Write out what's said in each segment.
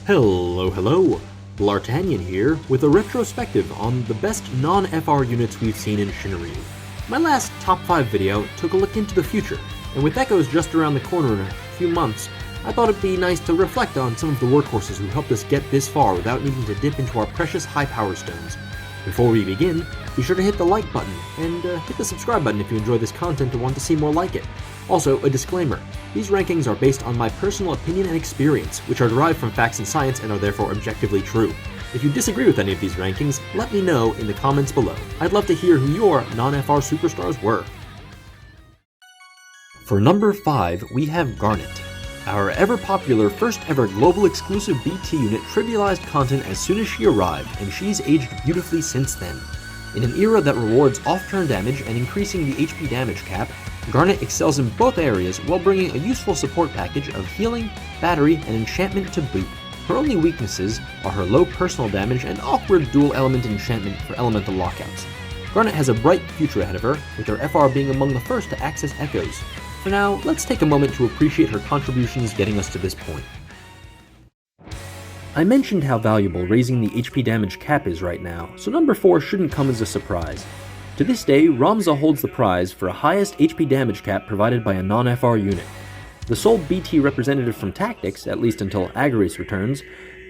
Hello, Bl'Artagnan here with a retrospective on the best non-FR units we've seen in Shinryu. My last top 5 video took a look into the future, and with Echoes just around the corner in a few months, I thought it'd be nice to reflect on some of the workhorses who helped us get this far without needing to dip into our precious high power stones. Before we begin, be sure to hit the like button, and hit the subscribe button if you enjoy this content and want to see more like it. Also, a disclaimer, these rankings are based on my personal opinion and experience, which are derived from facts and science and are therefore objectively true. If you disagree with any of these rankings, let me know in the comments below. I'd love to hear who your non-FR superstars were. For number 5, we have Garnet. Our ever-popular first ever global exclusive BT unit trivialized content as soon as she arrived, and she's aged beautifully since then. In an era that rewards off-turn damage and increasing the HP damage cap, Garnet excels in both areas while bringing a useful support package of healing, battery, and enchantment to boot. Her only weaknesses are her low personal damage and awkward dual element enchantment for elemental lockouts. Garnet has a bright future ahead of her, with her FR being among the first to access Echoes. For now, let's take a moment to appreciate her contributions getting us to this point. I mentioned how valuable raising the HP damage cap is right now, so number 4 shouldn't come as a surprise. To this day, Ramza holds the prize for highest HP damage cap provided by a non-FR unit. The sole BT representative from Tactics, at least until Agares returns,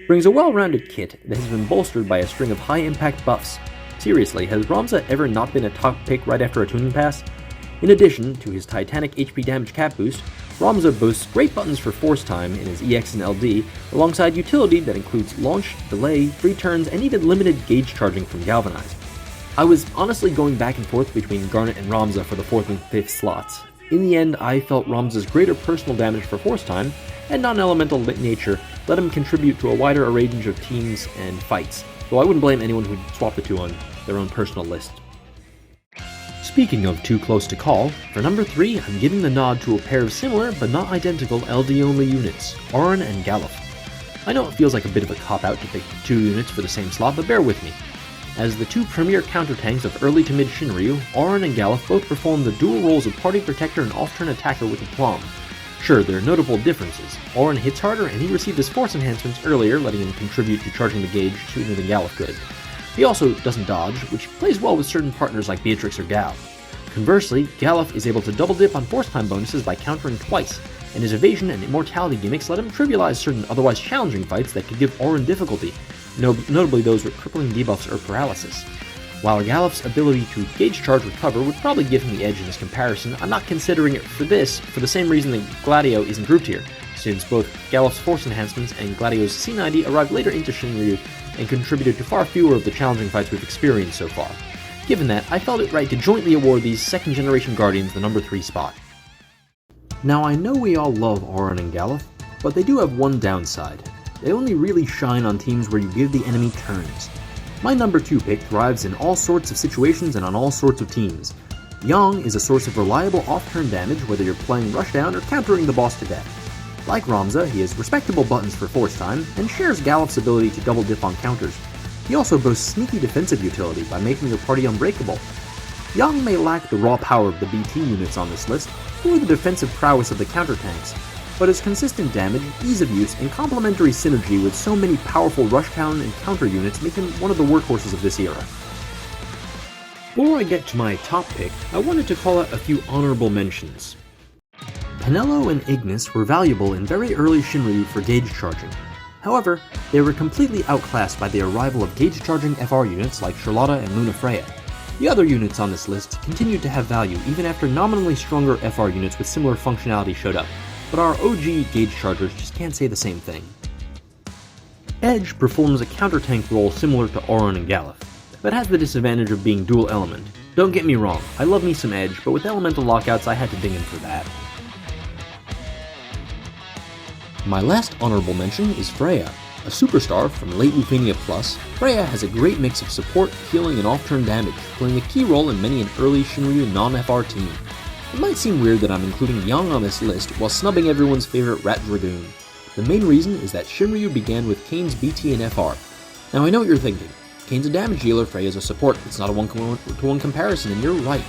brings a well-rounded kit that has been bolstered by a string of high-impact buffs. Seriously, has Ramza ever not been a top pick right after a tuning pass? In addition to his titanic HP damage cap boost, Ramza boasts great buttons for force time in his EX and LD, alongside utility that includes launch, delay, free turns, and even limited gauge charging from Galvanize. I was honestly going back and forth between Garnet and Ramza for the 4th and 5th slots. In the end, I felt Ramza's greater personal damage for force time and non-elemental nature let him contribute to a wider range of teams and fights, though I wouldn't blame anyone who'd swap the two on their own personal list. Speaking of too close to call, for number 3, I'm giving the nod to a pair of similar but not identical LD-only units, Auron and Galuf. I know it feels like a bit of a cop-out to pick 2 units for the same slot, but bear with me. As the 2 premier counter-tanks of early to mid Shinryu, Auron and Galuf both perform the dual roles of party protector and off-turn attacker with aplomb. Sure, there are notable differences. Auron hits harder and he received his force enhancements earlier, letting him contribute to charging the gauge sooner than Galuf could. He also doesn't dodge, which plays well with certain partners like Beatrix or Gal. Conversely, Galuf is able to double dip on force time bonuses by countering twice, and his evasion and immortality gimmicks let him trivialize certain otherwise challenging fights that could give Auron difficulty, notably those with crippling debuffs or paralysis. While Galuf's ability to gauge charge recover would probably give him the edge in this comparison, I'm not considering it for this for the same reason that Gladio isn't grouped here, since both Galuf's force enhancements and Gladio's C90 arrived later into Shinryu and contributed to far fewer of the challenging fights we've experienced so far. Given that, I felt it right to jointly award these second-generation Guardians the number 3 spot. Now I know we all love Auron and Galuf, but they do have one downside. They only really shine on teams where you give the enemy turns. My number 2 pick thrives in all sorts of situations and on all sorts of teams. Yang is a source of reliable off-turn damage whether you're playing rushdown or countering the boss to death. Like Ramza, he has respectable buttons for force time, and shares Galuf's ability to double dip on counters. He also boasts sneaky defensive utility by making your party unbreakable. Yang may lack the raw power of the BT units on this list, or the defensive prowess of the counter tanks, but his consistent damage, ease of use, and complementary synergy with so many powerful rushdown and counter units make him one of the workhorses of this era. Before I get to my top pick, I wanted to call out a few honorable mentions. Penelo and Ignis were valuable in very early Shinryu for gauge charging. However, they were completely outclassed by the arrival of gauge charging FR units like Charlotta and Luna Freya. The other units on this list continued to have value even after nominally stronger FR units with similar functionality showed up, but our OG gauge chargers just can't say the same thing. Edge performs a counter-tank role similar to Auron and Galuf, but has the disadvantage of being dual element. Don't get me wrong, I love me some Edge, but with elemental lockouts I had to ding in for that. My last honorable mention is Freya. A superstar from late Lufania Plus, Freya has a great mix of support, healing, and off-turn damage, playing a key role in many an early Shinryu non-FR team. It might seem weird that I'm including Yang on this list while snubbing everyone's favorite Rat Dragoon. The main reason is that Shinryu began with Kane's BT and FR. Now I know what you're thinking. Kane's a damage dealer, Freya's a support, it's not a one-to-one comparison, and you're right.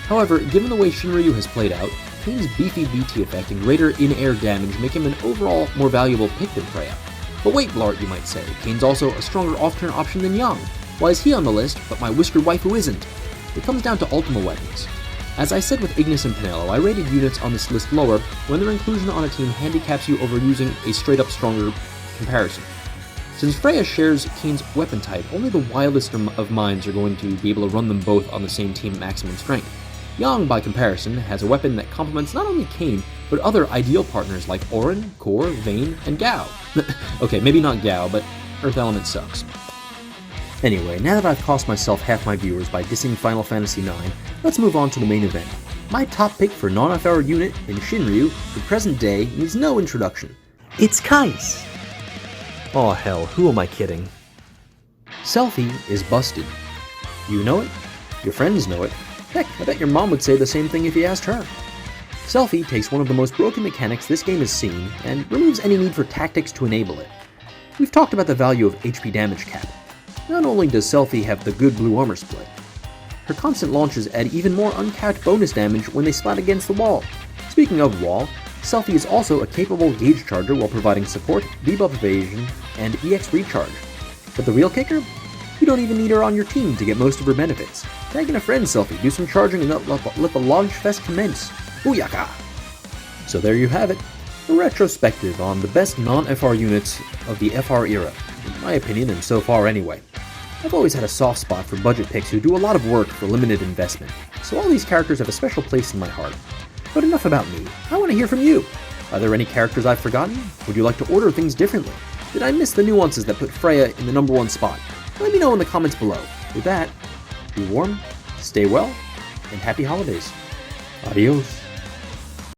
However, given the way Shinryu has played out, Kane's beefy BT effect and greater in-air damage make him an overall more valuable pick than Freya. But wait, Bl'Art, you might say, Kane's also a stronger off-turn option than Yang. Why is he on the list, but my whiskered waifu isn't? It comes down to ultima weapons. As I said with Ignis and Penelo, I rated units on this list lower when their inclusion on a team handicaps you over using a straight-up stronger comparison. Since Freya shares Kane's weapon type, only the wildest of minds are going to be able to run them both on the same team at maximum strength. Yang, by comparison, has a weapon that complements not only Kane, but other ideal partners like Auron, Kor, Vayne, and Gao. Okay, maybe not Gao, but Earth Element sucks. Anyway, now that I've cost myself half my viewers by dissing Final Fantasy IX, let's move on to the main event. My top pick for non-FR unit in Shinryu, the present day, needs no introduction. It's Kais! Aw hell, who am I kidding? Selphie is busted. You know it, your friends know it, heck, I bet your mom would say the same thing if you asked her. Selphie takes one of the most broken mechanics this game has seen, and removes any need for tactics to enable it. We've talked about the value of HP damage cap. Not only does Selphie have the good blue armor split, her constant launches add even more uncapped bonus damage when they splat against the wall. Speaking of wall, Selphie is also a capable gauge charger while providing support, debuff evasion, and EX recharge. But the real kicker? You don't even need her on your team to get most of her benefits. Tag in a friend, Selphie, do some charging, and let the launch fest commence. Booyaka! So there you have it, a retrospective on the best non-FR units of the FR era, in my opinion, and so far anyway. I've always had a soft spot for budget picks who do a lot of work for limited investment, so all these characters have a special place in my heart. But enough about me, I want to hear from you. Are there any characters I've forgotten? Would you like to order things differently? Did I miss the nuances that put Freya in the #1 spot? Let me know in the comments below. With that, be warm, stay well, and happy holidays. Adios.